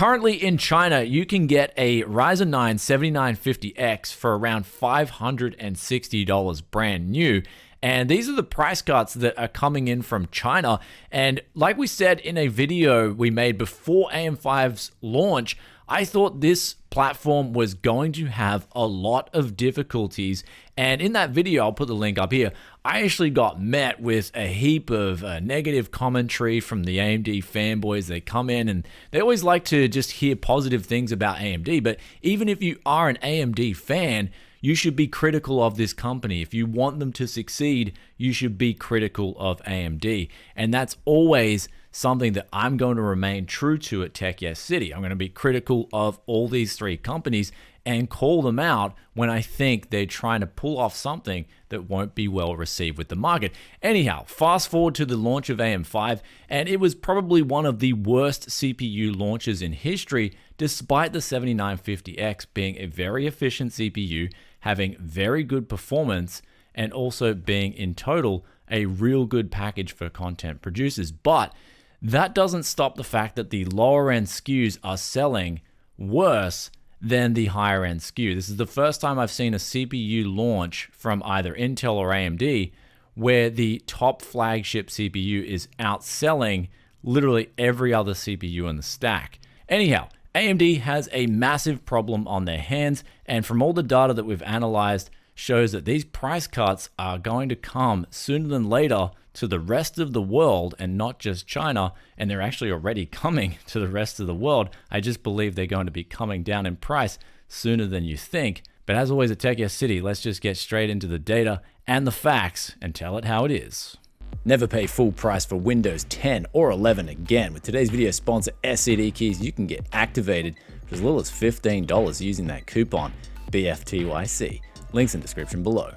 currently in China, you can get a Ryzen 9 7950X for around $560 brand new. And these are the price cuts that are coming in from China. And like we said in a video we made before AM5's launch, I thought this platform was going to have a lot of difficulties. And in that video, I'll put the link up here, I actually got met with a heap of negative commentary from the AMD fanboys. They come in and they always like to just hear positive things about AMD. But even if you are an AMD fan, you should be critical of this company. If you want them to succeed, you should be critical of AMD. And that's always something that I'm going to remain true to at Tech Yes City. I'm going to be critical of all these three companies and call them out when I think they're trying to pull off something that won't be well received with the market. Anyhow, fast forward to the launch of AM5, and it was probably one of the worst CPU launches in history, despite the 7950X being a very efficient CPU, having very good performance, and also being in total a real good package for content producers. But that doesn't stop the fact that the lower end SKUs are selling worse than the higher end SKU. This is the first time I've seen a CPU launch from either Intel or AMD where the top flagship CPU is outselling literally every other CPU in the stack. Anyhow, AMD has a massive problem on their hands, and from all the data that we've analyzed shows that these price cuts are going to come sooner than later to the rest of the world and not just China, and they're actually already coming to the rest of the world. I just believe they're going to be coming down in price sooner than you think. But as always at Tech Yes City, let's just get straight into the data and the facts and tell it how it is. Never pay full price for Windows 10 or 11 again. With today's video sponsor SCD Keys, you can get activated for as little as $15 using that coupon BFTYC. Links in the description below.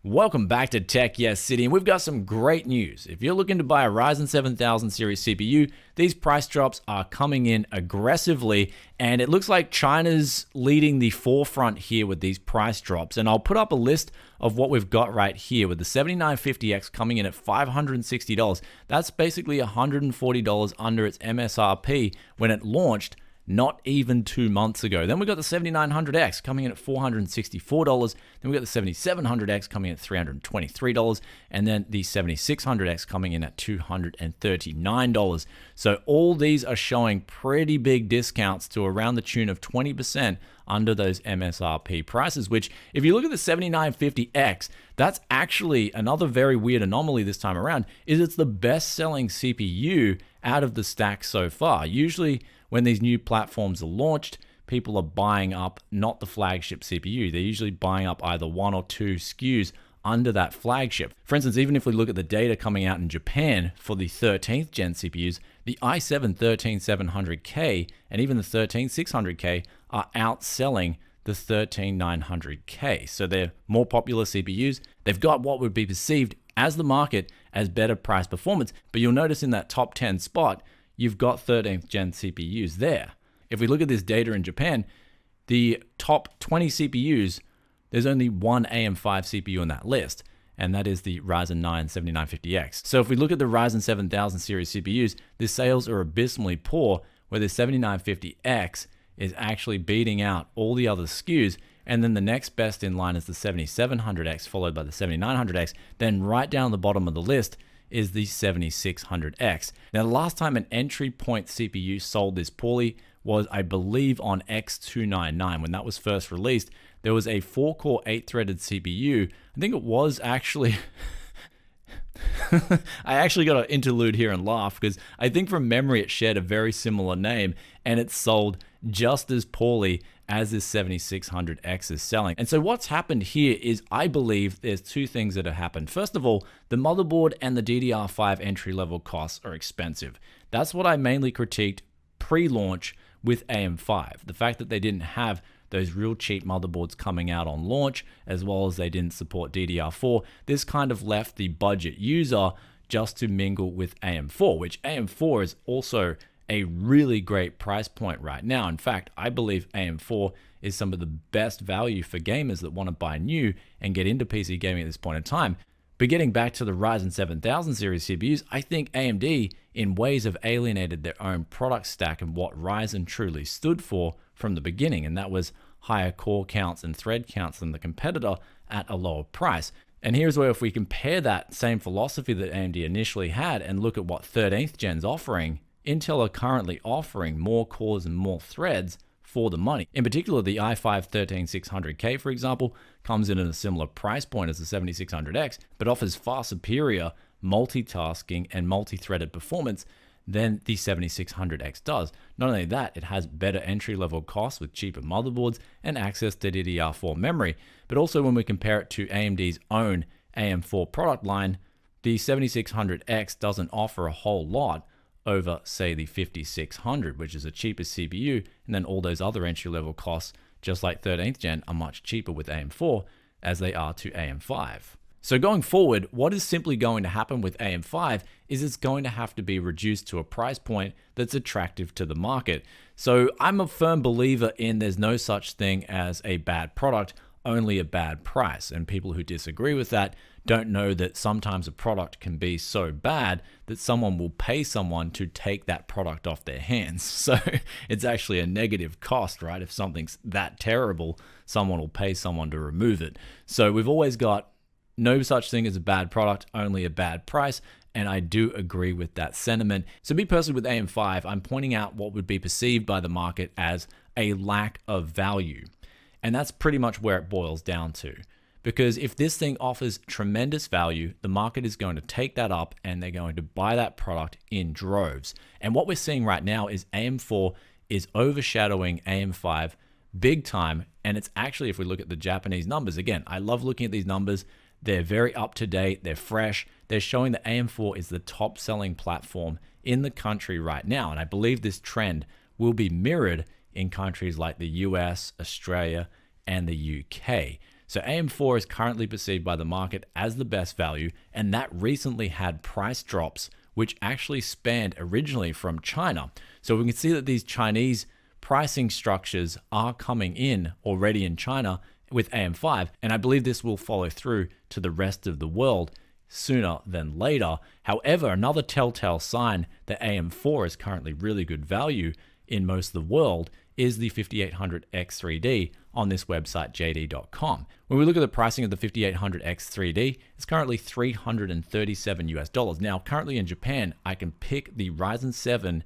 Welcome back to Tech Yes City, and we've got some great news. If you're looking to buy a Ryzen 7000 series CPU, these price drops are coming in aggressively, and it looks like China's leading the forefront here with these price drops. And I'll put up a list of what we've got right here with the 7950X coming in at $560. That's basically $140 under its MSRP when it launched not even 2 months ago. Then we got the 7900X coming in at $464. Then we got the 7700X coming in at $323. And then the 7600X coming in at $239. So all these are showing pretty big discounts to around the tune of 20% under those MSRP prices, which if you look at the 7950X, that's actually another very weird anomaly this time around, is it's the best selling CPU out of the stack so far. Usually when these new platforms are launched, people are buying up not the flagship CPU. They're usually buying up either one or two SKUs under that flagship. For instance, even if we look at the data coming out in Japan for the 13th gen CPUs, the i7 13700K and even the 13600K are outselling the 13900K. So they're more popular CPUs. They've got what would be perceived as the market as better price performance, but you'll notice in that top 10 spot, you've got 13th gen CPUs there. If we look at this data in Japan, the top 20 CPUs, there's only one AM5 CPU in that list, and that is the Ryzen 9 7950X. So if we look at the Ryzen 7000 series CPUs, the sales are abysmally poor, where the 7950X is actually beating out all the other SKUs, and then the next best in line is the 7700X, followed by the 7900X. Then right down the bottom of the list is the 7600X. Now, the last time an entry point CPU sold this poorly was, I believe, on X299. When that was first released, there was a 4-core 8-threaded CPU. I think it was actually... I actually got an interlude here and laugh because I think from memory it shared a very similar name and it sold just as poorly as this 7600X is selling. And so what's happened here is, I believe there's two things that have happened. First of all, the motherboard and the DDR5 entry-level costs are expensive. That's what I mainly critiqued pre-launch with AM5. The fact that they didn't have those real cheap motherboards coming out on launch, as well as they didn't support DDR4. This kind of left the budget user just to mingle with AM4, which AM4 is also a really great price point right now. In fact, I believe AM4 is some of the best value for gamers that want to buy new and get into PC gaming at this point in time. But getting back to the Ryzen 7000 series CPUs, I think AMD in ways have alienated their own product stack and what Ryzen truly stood for from the beginning, and that was higher core counts and thread counts than the competitor at a lower price. And here's where if we compare that same philosophy that AMD initially had and look at what 13th gen's offering, Intel are currently offering more cores and more threads for the money. In particular, the i5 13600K, for example, comes in at a similar price point as the 7600X, but offers far superior multitasking and multi-threaded performance than the 7600X does. Not only that, it has better entry-level costs with cheaper motherboards and access to DDR4 memory, but also when we compare it to AMD's own AM4 product line, the 7600X doesn't offer a whole lot over, say, the 5600, which is a cheaper CPU, and then all those other entry-level costs, just like 13th gen, are much cheaper with AM4 as they are to AM5. So going forward, what is simply going to happen with AM5 is it's going to have to be reduced to a price point that's attractive to the market. So I'm a firm believer in there's no such thing as a bad product, only a bad price. And people who disagree with that don't know that sometimes a product can be so bad that someone will pay someone to take that product off their hands. So it's actually a negative cost, right? If something's that terrible, someone will pay someone to remove it. So we've always got no such thing as a bad product, only a bad price. And I do agree with that sentiment. So me personally with AM5, I'm pointing out what would be perceived by the market as a lack of value. And that's pretty much where it boils down to. Because if this thing offers tremendous value, the market is going to take that up and they're going to buy that product in droves. And what we're seeing right now is AM4 is overshadowing AM5 big time. And it's actually, if we look at the Japanese numbers, again, I love looking at these numbers. They're very up to date. They're fresh. They're showing that AM4 is the top selling platform in the country right now. And I believe this trend will be mirrored in countries like the US, Australia, and the UK. So AM4 is currently perceived by the market as the best value, and that recently had price drops, which actually spanned originally from China. So we can see that these Chinese pricing structures are coming in already in China with AM5, and I believe this will follow through to the rest of the world sooner than later. However, another telltale sign that AM4 is currently really good value in most of the world is the 5800X3D on this website, jd.com. When we look at the pricing of the 5800X3D, it's currently $337 US. Now, currently in Japan, I can pick the Ryzen 7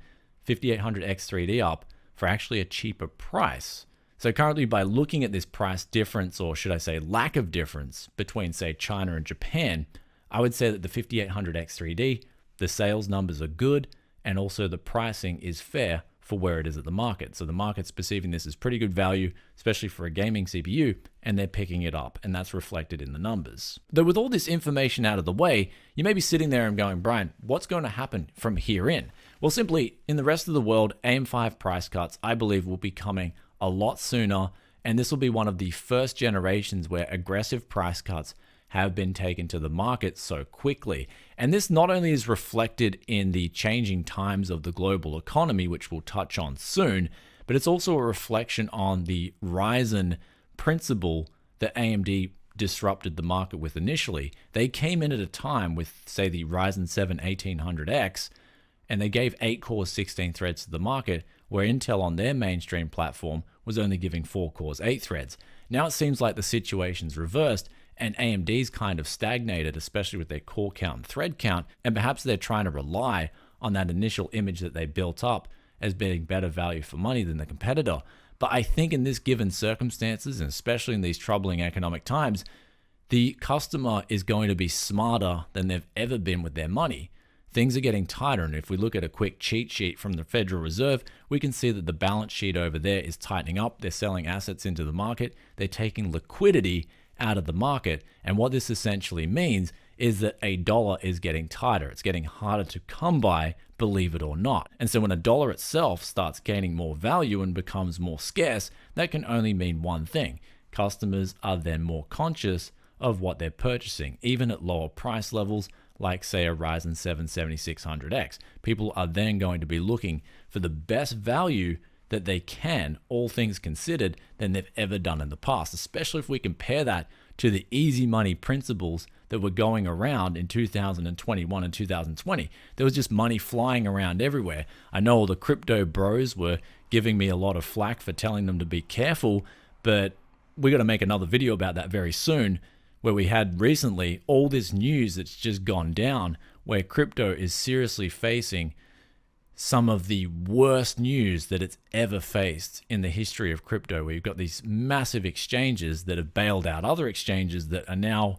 5800X3D up for actually a cheaper price. So currently, by looking at this price difference, or should I say lack of difference between, say, China and Japan, I would say that the 5800X3D, the sales numbers are good, and also the pricing is fair for where it is at the market. So the market's perceiving this as pretty good value, especially for a gaming CPU, and they're picking it up, and that's reflected in the numbers. Though with all this information out of the way, you may be sitting there and going, Brian, what's going to happen from here in? Well, simply, in the rest of the world, AM5 price cuts, I believe, will be coming a lot sooner, and this will be one of the first generations where aggressive price cuts have been taken to the market so quickly. And this not only is reflected in the changing times of the global economy, which we'll touch on soon, but it's also a reflection on the Ryzen principle that AMD disrupted the market with initially. They came in at a time with, say, the Ryzen 7 1800X, and they gave 8 cores, 16 threads to the market, where Intel on their mainstream platform was only giving 4 cores, 8 threads. Now it seems like the situation's reversed, and AMD's kind of stagnated, especially with their core count and thread count, and perhaps they're trying to rely on that initial image that they built up as being better value for money than the competitor. But I think in this given circumstances, and especially in these troubling economic times, the customer is going to be smarter than they've ever been with their money. Things are getting tighter, and if we look at a quick cheat sheet from the Federal Reserve, we can see that the balance sheet over there is tightening up. They're selling assets into the market. They're taking liquidity out of the market. And what this essentially means is that a dollar is getting tighter. It's getting harder to come by, believe it or not. And so when a dollar itself starts gaining more value and becomes more scarce, that can only mean one thing. Customers are then more conscious of what they're purchasing, even at lower price levels, like say a Ryzen 7 7600X. People are then going to be looking for the best value that they can, all things considered, than they've ever done in the past, especially if we compare that to the easy money principles that were going around in 2021 and 2020. There was just money flying around everywhere. I know all the crypto bros were giving me a lot of flack for telling them to be careful, but we're going to make another video about that very soon, where we had recently all this news that's just gone down, where crypto is seriously facing some of the worst news that it's ever faced in the history of crypto, where you've got these massive exchanges that have bailed out other exchanges that are now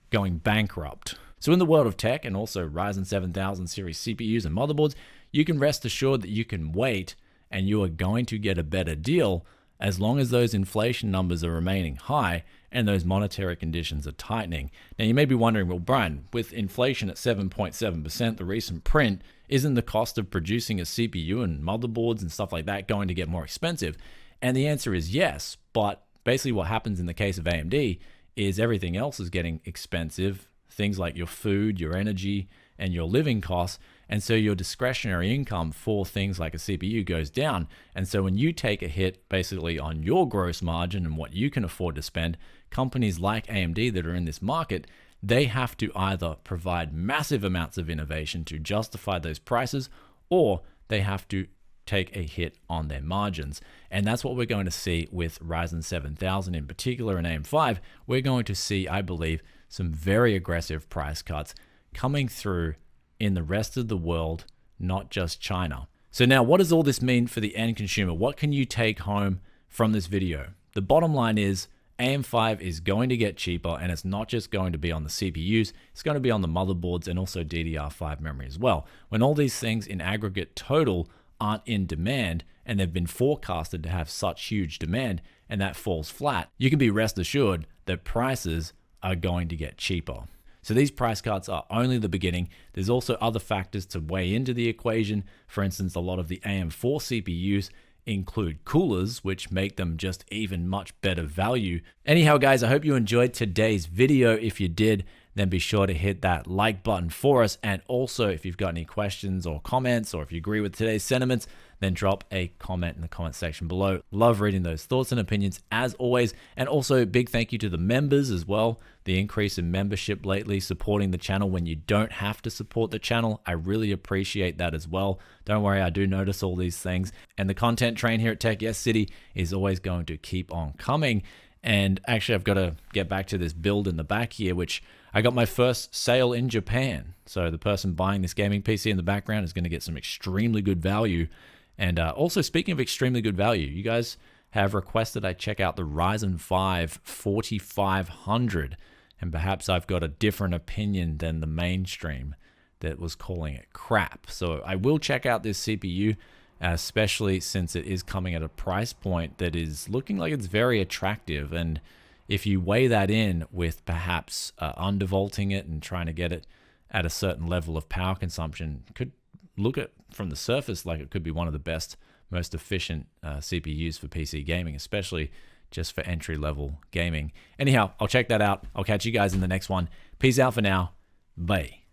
going bankrupt. So in the world of tech, and also Ryzen 7000 series CPUs and motherboards, you can rest assured that you can wait and you are going to get a better deal as long as those inflation numbers are remaining high and those monetary conditions are tightening. Now you may be wondering, well, Brian, with inflation at 7.7%, the recent print, isn't the cost of producing a CPU and motherboards and stuff like that going to get more expensive? And the answer is yes, but basically what happens in the case of AMD is everything else is getting expensive, things like your food, your energy, and your living costs. And so your discretionary income for things like a CPU goes down. And so when you take a hit basically on your gross margin and what you can afford to spend, companies like AMD that are in this market, they have to either provide massive amounts of innovation to justify those prices, or they have to take a hit on their margins. And that's what we're going to see with Ryzen 7000 in particular and AM5. We're going to see, I believe, some very aggressive price cuts coming through in the rest of the world, not just China. So now, what does all this mean for the end consumer? What can you take home from this video? The bottom line is AM5 is going to get cheaper, and it's not just going to be on the CPUs, it's going to be on the motherboards and also DDR5 memory as well. When all these things in aggregate total aren't in demand, and they've been forecasted to have such huge demand, and that falls flat, you can be rest assured that prices are going to get cheaper. So these price cuts are only the beginning. There's also other factors to weigh into the equation. For instance, a lot of the AM4 CPUs include coolers, which make them just even much better value. Anyhow, guys, I hope you enjoyed today's video. If you did, then be sure to hit that like button for us. And also, if you've got any questions or comments, or if you agree with today's sentiments, then drop a comment in the comment section below. Love reading those thoughts and opinions as always. And also, big thank you to the members as well. The increase in membership lately, supporting the channel when you don't have to support the channel. I really appreciate that as well. Don't worry, I do notice all these things. And the content train here at Tech Yes City is always going to keep on coming. And actually, I've got to get back to this build in the back here, which I got my first sale in Japan. So the person buying this gaming PC in the background is going to get some extremely good value. And also, speaking of extremely good value, you guys have requested I check out the Ryzen 5 4500. And perhaps I've got a different opinion than the mainstream that was calling it crap. So I will check out this CPU, especially since it is coming at a price point that is looking like it's very attractive. And if you weigh that in with perhaps undervolting it and trying to get it at a certain level of power consumption, could look at from the surface like it could be one of the best, most efficient CPUs for PC gaming, especially just for entry-level gaming. Anyhow, I'll check that out. I'll catch you guys in the next one. Peace out for now. Bye.